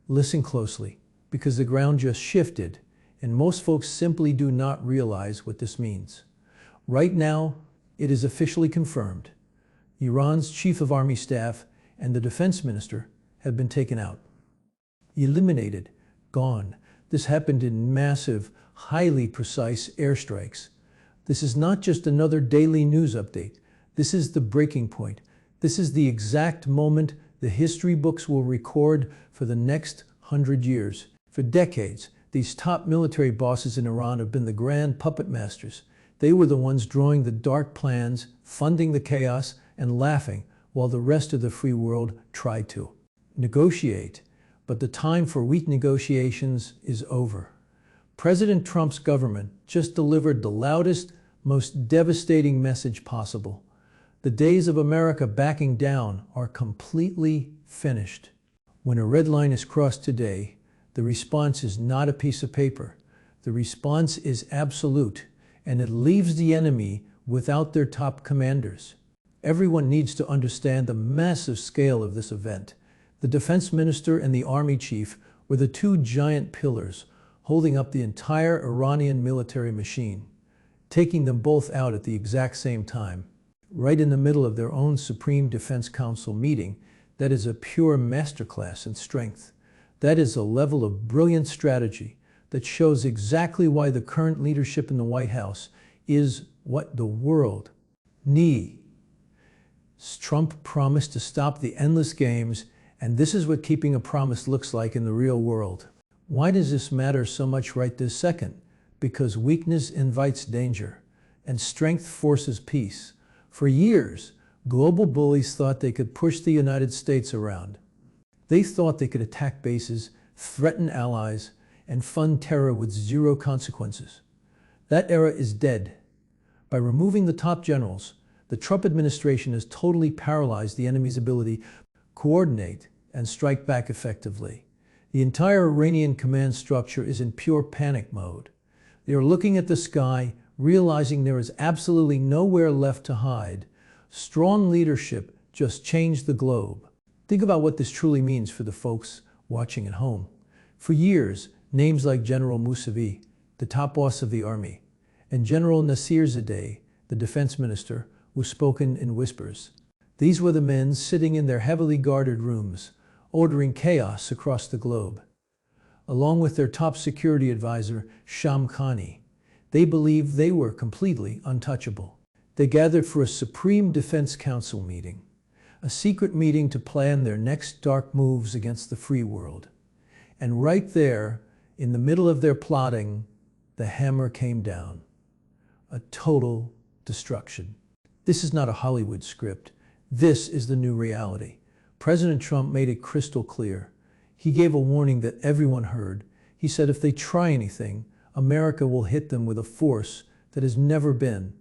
Listen closely, because the ground just shifted, and most folks simply do not realize what this means. Right now, it is officially confirmed. Iran's chief of army staff and the defense minister have been taken out. Eliminated, gone. This happened in massive, highly precise airstrikes. This is not just another daily news update. This is the breaking point. This is the exact moment the history books will record for the next 100 years. For decades, these top military bosses in Iran have been the grand puppet masters. They were the ones drawing the dark plans, funding the chaos, and laughing while the rest of the free world tried to negotiate. But the time for weak negotiations is over. President Trump's government just delivered the loudest, most devastating message possible. The days of America backing down are completely finished. When a red line is crossed today, the response is not a piece of paper. The response is absolute, and it leaves the enemy without their top commanders. Everyone needs to understand the massive scale of this event. The defense minister and the army chief were the two giant pillars holding up the entire Iranian military machine, taking them both out at the exact same time, right in the middle of their own Supreme Defense Council meeting. That is a pure masterclass in strength. That is a level of brilliant strategy that shows exactly why the current leadership in the White House is what the world needs. Trump promised to stop the endless games, and this is what keeping a promise looks like in the real world. Why does this matter so much right this second? Because weakness invites danger, and strength forces peace. For years, global bullies thought they could push the United States around. They thought they could attack bases, threaten allies, and fund terror with zero consequences. That era is dead. By removing the top generals, the Trump administration has totally paralyzed the enemy's ability to coordinate and strike back effectively. The entire Iranian command structure is in pure panic mode. They are looking at the sky, realizing there is absolutely nowhere left to hide. Strong leadership just changed the globe. Think about what this truly means for the folks watching at home. For years, names like General Mousavi, the top boss of the army, and General Nasirzadeh, the defense minister, was spoken in whispers. These were the men sitting in their heavily guarded rooms, ordering chaos across the globe. Along with their top security advisor, Shamkhani, they believed they were completely untouchable. They gathered for a Supreme Defense Council meeting, a secret meeting to plan their next dark moves against the free world. And right there, in the middle of their plotting, the hammer came down. A total destruction. This is not a Hollywood script. This is the new reality. President Trump made it crystal clear. He gave a warning that everyone heard. He said if they try anything, America will hit them with a force that has never been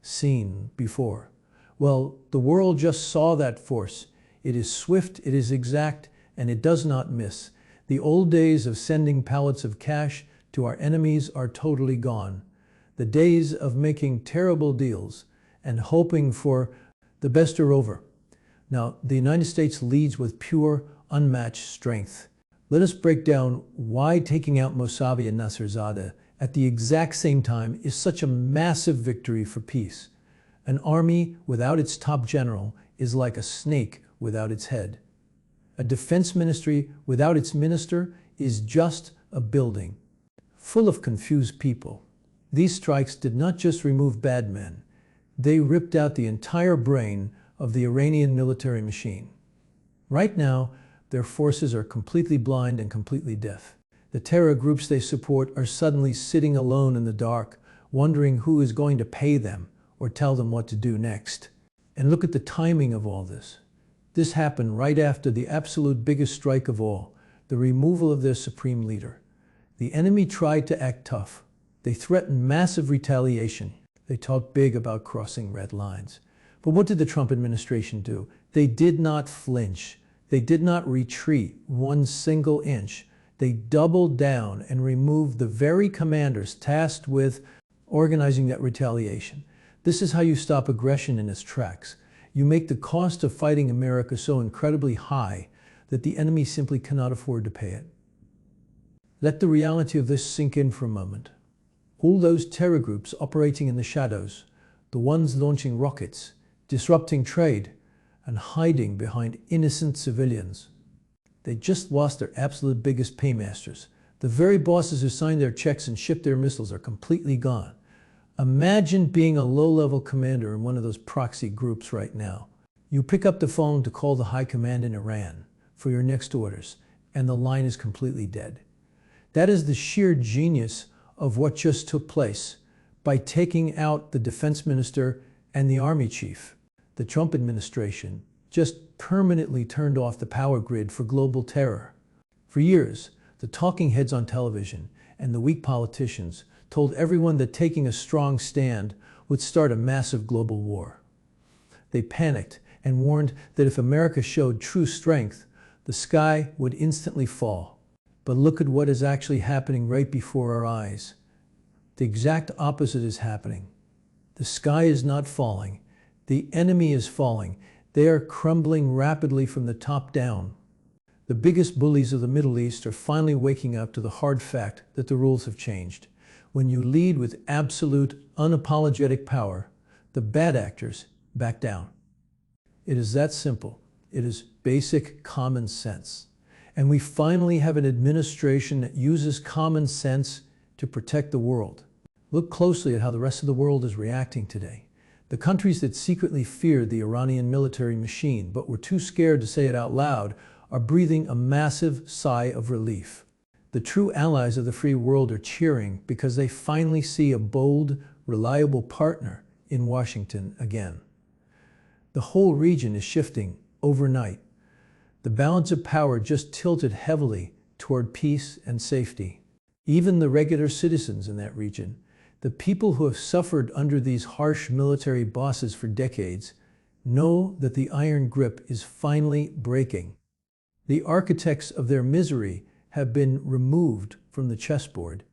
seen before. Well, the world just saw that force. It is swift, it is exact, and it does not miss. The old days of sending pallets of cash to our enemies are totally gone. The days of making terrible deals and hoping for the best are over. Now, the United States leads with pure, unmatched strength. Let us break down why taking out Mousavi and Nasirzadeh at the exact same time is such a massive victory for peace. An army without its top general is like a snake without its head. A defense ministry without its minister is just a building full of confused people. These strikes did not just remove bad men. They ripped out the entire brain of the Iranian military machine. Right now, their forces are completely blind and completely deaf. The terror groups they support are suddenly sitting alone in the dark, wondering who is going to pay them or tell them what to do next. And look at the timing of all this. This happened right after the absolute biggest strike of all, the removal of their supreme leader. The enemy tried to act tough. They threatened massive retaliation. They talked big about crossing red lines. But what did the Trump administration do? They did not flinch. They did not retreat one single inch. They doubled down and removed the very commanders tasked with organizing that retaliation. This is how you stop aggression in its tracks. You make the cost of fighting America so incredibly high that the enemy simply cannot afford to pay it. Let the reality of this sink in for a moment. All those terror groups operating in the shadows, the ones launching rockets, disrupting trade, and hiding behind innocent civilians, they just lost their absolute biggest paymasters. The very bosses who signed their checks and shipped their missiles are completely gone. Imagine being a low-level commander in one of those proxy groups right now. You pick up the phone to call the high command in Iran for your next orders, and the line is completely dead. That is the sheer genius of what just took place by taking out the defense minister and the army chief. The Trump administration just permanently turned off the power grid for global terror. For years, the talking heads on television and the weak politicians told everyone that taking a strong stand would start a massive global war. They panicked and warned that if America showed true strength, the sky would instantly fall. But look at what is actually happening right before our eyes. The exact opposite is happening. The sky is not falling. The enemy is falling. They are crumbling rapidly from the top down. The biggest bullies of the Middle East are finally waking up to the hard fact that the rules have changed. When you lead with absolute, unapologetic power, the bad actors back down. It is that simple. It is basic common sense. And we finally have an administration that uses common sense to protect the world. Look closely at how the rest of the world is reacting today. The countries that secretly feared the Iranian military machine but were too scared to say it out loud are breathing a massive sigh of relief. The true allies of the free world are cheering because they finally see a bold, reliable partner in Washington again. The whole region is shifting overnight. The balance of power just tilted heavily toward peace and safety. Even the regular citizens in that region, the people who have suffered under these harsh military bosses for decades, know that the iron grip is finally breaking. The architects of their misery have been removed from the chessboard.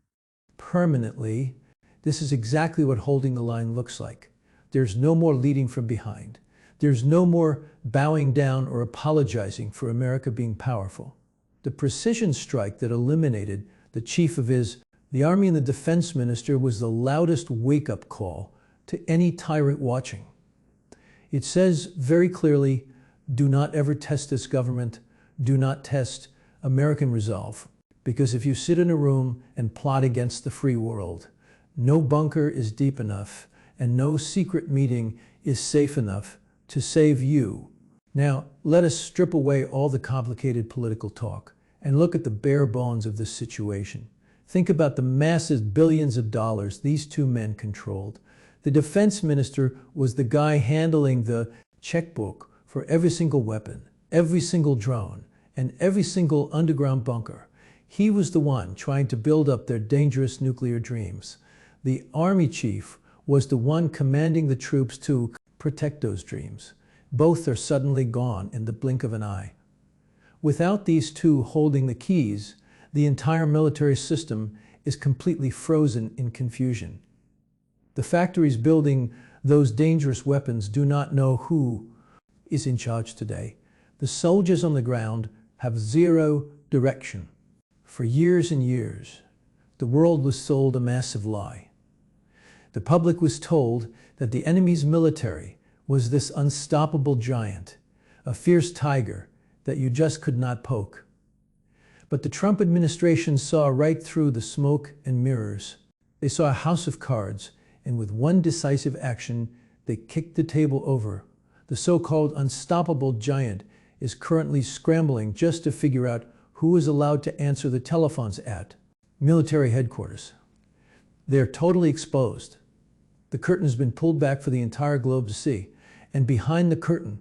Permanently, this is exactly what holding the line looks like. There's no more leading from behind. There's no more bowing down or apologizing for America being powerful. The precision strike that eliminated the chief of the army and the defense minister was the loudest wake-up call to any tyrant watching. It says very clearly, do not ever test this government. Do not test American resolve. Because if you sit in a room and plot against the free world, no bunker is deep enough and no secret meeting is safe enough to save you. Now, let us strip away all the complicated political talk and look at the bare bones of this situation. Think about the massive billions of dollars these two men controlled. The defense minister was the guy handling the checkbook for every single weapon, every single drone, and every single underground bunker. He was the one trying to build up their dangerous nuclear dreams. The army chief was the one commanding the troops to protect those dreams. Both are suddenly gone in the blink of an eye. Without these two holding the keys, the entire military system is completely frozen in confusion. The factories building those dangerous weapons do not know who is in charge today. The soldiers on the ground have zero direction. For years and years, the world was sold a massive lie. The public was told that the enemy's military was this unstoppable giant, a fierce tiger that you just could not poke. But the Trump administration saw right through the smoke and mirrors. They saw a house of cards, and with one decisive action, they kicked the table over. The so-called unstoppable giant is currently scrambling just to figure out who is allowed to answer the telephones at military headquarters. They're totally exposed. The curtain has been pulled back for the entire globe to see, and behind the curtain,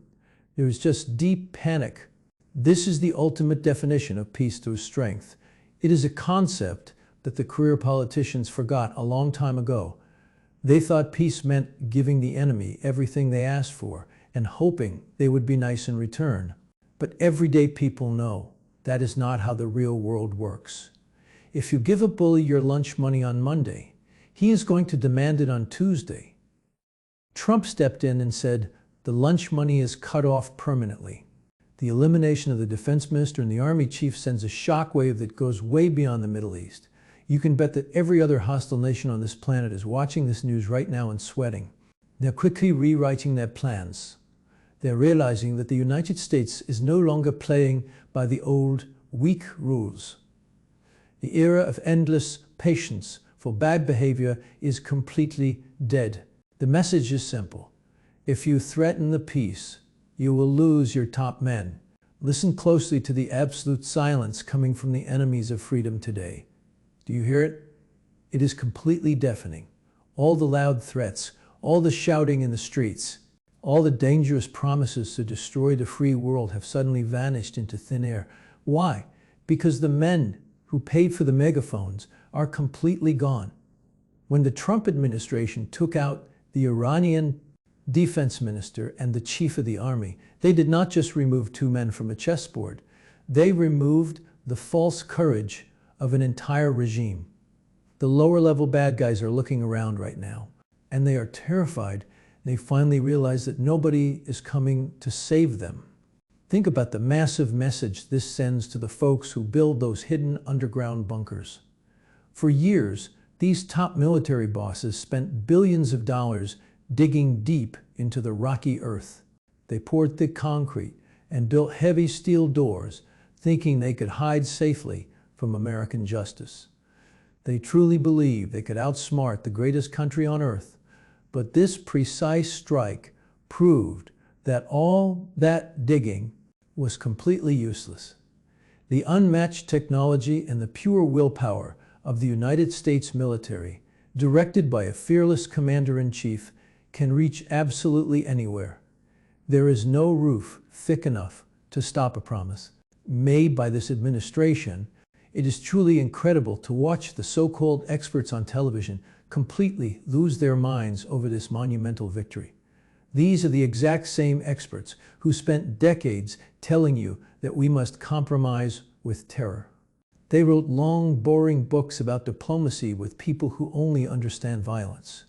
there is just deep panic. This is the ultimate definition of peace through strength. It is a concept that the career politicians forgot a long time ago. They thought peace meant giving the enemy everything they asked for and hoping they would be nice in return. But everyday people know that is not how the real world works. If you give a bully your lunch money on Monday, he is going to demand it on Tuesday. Trump stepped in and said, the lunch money is cut off permanently. The elimination of the defense minister and the army chief sends a shockwave that goes way beyond the Middle East. You can bet that every other hostile nation on this planet is watching this news right now and sweating. They're quickly rewriting their plans. They're realizing that the United States is no longer playing by the old, weak rules. The era of endless patience for bad behavior is completely dead. The message is simple. If you threaten the peace, you will lose your top men. Listen closely to the absolute silence coming from the enemies of freedom today. Do you hear it? It is completely deafening. All the loud threats, all the shouting in the streets, all the dangerous promises to destroy the free world have suddenly vanished into thin air. Why? Because the men who paid for the megaphones are completely gone. When the Trump administration took out the Iranian defense minister and the chief of the army, they did not just remove two men from a chessboard. They removed the false courage of an entire regime. The lower-level bad guys are looking around right now, and they are terrified. They finally realize that nobody is coming to save them. Think about the massive message this sends to the folks who build those hidden underground bunkers. For years, these top military bosses spent billions of dollars digging deep into the rocky earth. They poured thick concrete and built heavy steel doors, thinking they could hide safely from American justice. They truly believed they could outsmart the greatest country on earth. But this precise strike proved that all that digging was completely useless. The unmatched technology and the pure willpower of the United States military, directed by a fearless commander-in-chief, can reach absolutely anywhere. There is no roof thick enough to stop a promise made by this administration. It is truly incredible to watch the so-called experts on television completely lose their minds over this monumental victory. These are the exact same experts who spent decades telling you that we must compromise with terror. They wrote long, boring books about diplomacy with people who only understand violence.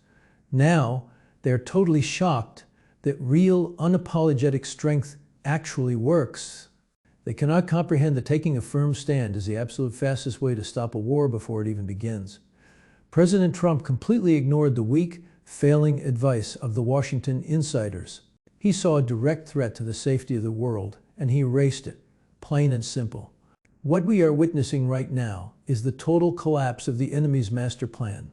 Now, they're totally shocked that real, unapologetic strength actually works. They cannot comprehend that taking a firm stand is the absolute fastest way to stop a war before it even begins. President Trump completely ignored the weak, failing advice of the Washington insiders. He saw a direct threat to the safety of the world, and he erased it, plain and simple. What we are witnessing right now is the total collapse of the enemy's master plan.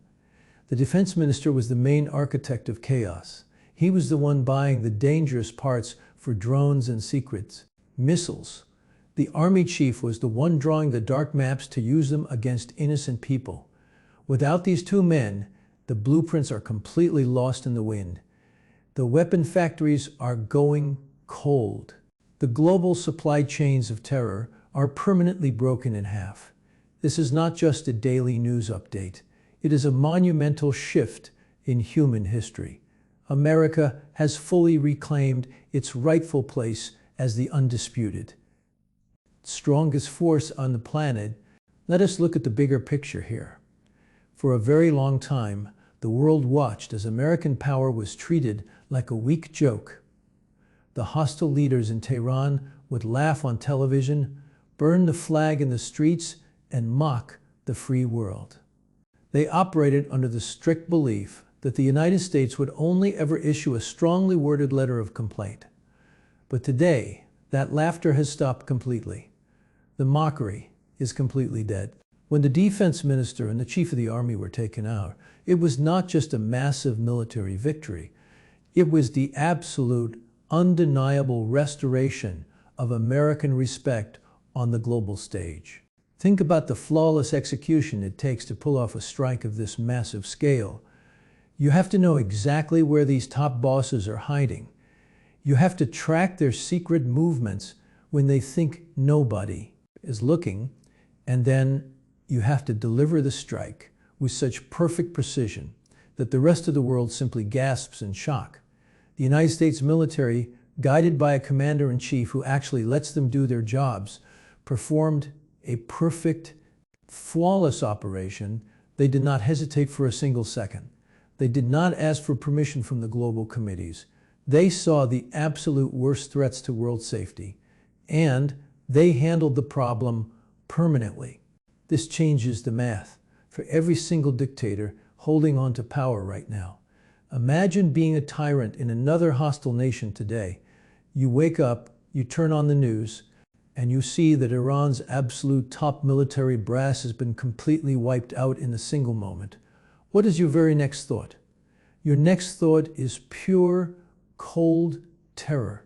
The defense minister was the main architect of chaos. He was the one buying the dangerous parts for drones and secrets, missiles. The army chief was the one drawing the dark maps to use them against innocent people. Without these two men, the blueprints are completely lost in the wind. The weapon factories are going cold. The global supply chains of terror are permanently broken in half. This is not just a daily news update. It is a monumental shift in human history. America has fully reclaimed its rightful place as the undisputed, strongest force on the planet. Let us look at the bigger picture here. For a very long time, the world watched as American power was treated like a weak joke. The hostile leaders in Tehran would laugh on television, burn the flag in the streets, and mock the free world. They operated under the strict belief that the United States would only ever issue a strongly worded letter of complaint. But today, that laughter has stopped completely. The mockery is completely dead. When the defense minister and the chief of the army were taken out, it was not just a massive military victory. It was the absolute, undeniable restoration of American respect on the global stage. Think about the flawless execution it takes to pull off a strike of this massive scale. You have to know exactly where these top bosses are hiding. You have to track their secret movements when they think nobody is looking, and then you have to deliver the strike with such perfect precision that the rest of the world simply gasps in shock. The United States military, guided by a commander-in-chief who actually lets them do their jobs, performed a perfect, flawless operation. They did not hesitate for a single second. They did not ask for permission from the global committees. They saw the absolute worst threats to world safety, And they handled the problem permanently. This changes the math for every single dictator holding on to power right now. Imagine being a tyrant in another hostile nation today. You wake up, you turn on the news, and you see that Iran's absolute top military brass has been completely wiped out in a single moment. What is your very next thought? Your next thought is pure, cold terror.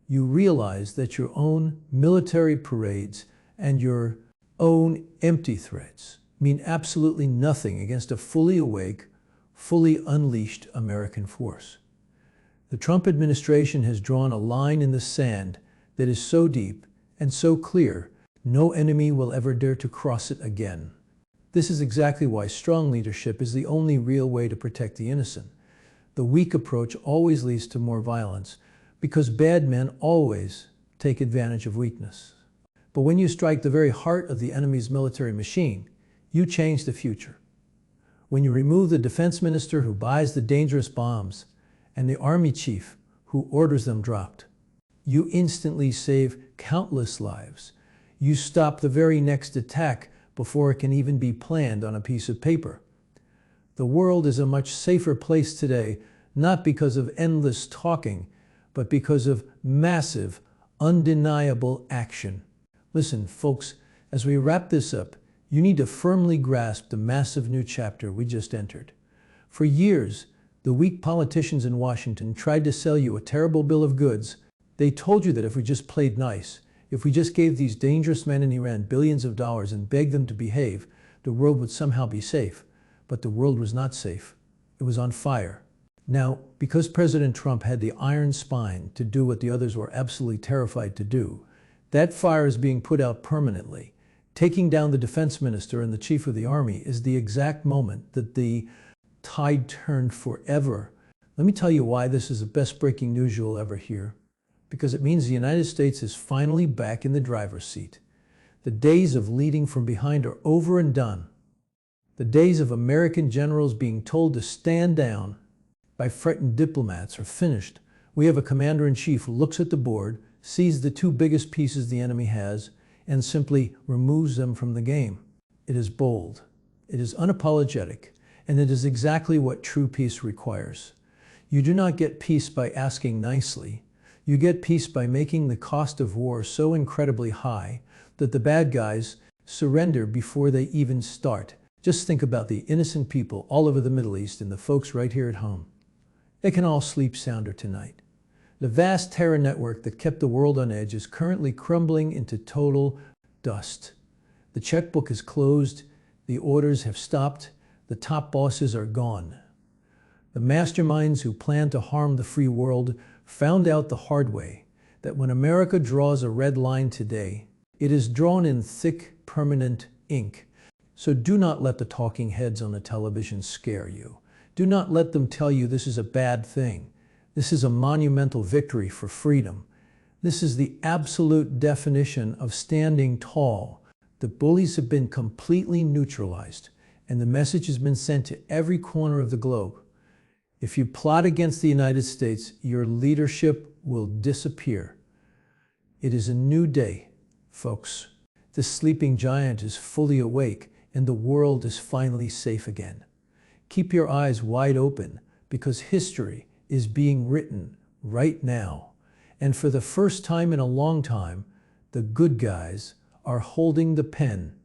You realize that your own military parades and your own empty threats mean absolutely nothing against a fully awake, fully unleashed American force. The Trump administration has drawn a line in the sand that is so deep and so clear, no enemy will ever dare to cross it again. This is exactly why strong leadership is the only real way to protect the innocent. The weak approach always leads to more violence, because bad men always take advantage of weakness. But when you strike the very heart of the enemy's military machine, you change the future. When you remove the defense minister who buys the dangerous bombs and the army chief who orders them dropped, you instantly save countless lives. You stop the very next attack before it can even be planned on a piece of paper. The world is a much safer place today, not because of endless talking, but because of massive, undeniable action. Listen, folks, as we wrap this up, you need to firmly grasp the massive new chapter we just entered. For years, the weak politicians in Washington tried to sell you a terrible bill of goods. They told you that if we just played nice, if we just gave these dangerous men in Iran billions of dollars and begged them to behave, the world would somehow be safe. But the world was not safe. It was on fire. Now, because President Trump had the iron spine to do what the others were absolutely terrified to do, that fire is being put out permanently. Taking down the defense minister and the chief of the army is the exact moment that the tide turned forever. Let me tell you why this is the best breaking news you'll ever hear. Because it means the United States is finally back in the driver's seat. The days of leading from behind are over and done. The days of American generals being told to stand down by frightened diplomats are finished. We have a commander-in-chief who looks at the board, sees the two biggest pieces the enemy has, and simply removes them from the game. It is bold, it is unapologetic, and it is exactly what true peace requires. You do not get peace by asking nicely. You get peace by making the cost of war so incredibly high that the bad guys surrender before they even start. Just think about the innocent people all over the Middle East and the folks right here at home. They can all sleep sounder tonight. The vast terror network that kept the world on edge is currently crumbling into total dust. The checkbook is closed, the orders have stopped, the top bosses are gone. The masterminds who plan to harm the free world found out the hard way that when America draws a red line today, it is drawn in thick, permanent ink. So do not let the talking heads on the television scare you. Do not let them tell you this is a bad thing. This is a monumental victory for freedom. This is the absolute definition of standing tall. The bullies have been completely neutralized, and the message has been sent to every corner of the globe. If you plot against the United States, your leadership will disappear. It is a new day, folks. The sleeping giant is fully awake, and the world is finally safe again. Keep your eyes wide open, because history is being written right now. And for the first time in a long time, the good guys are holding the pen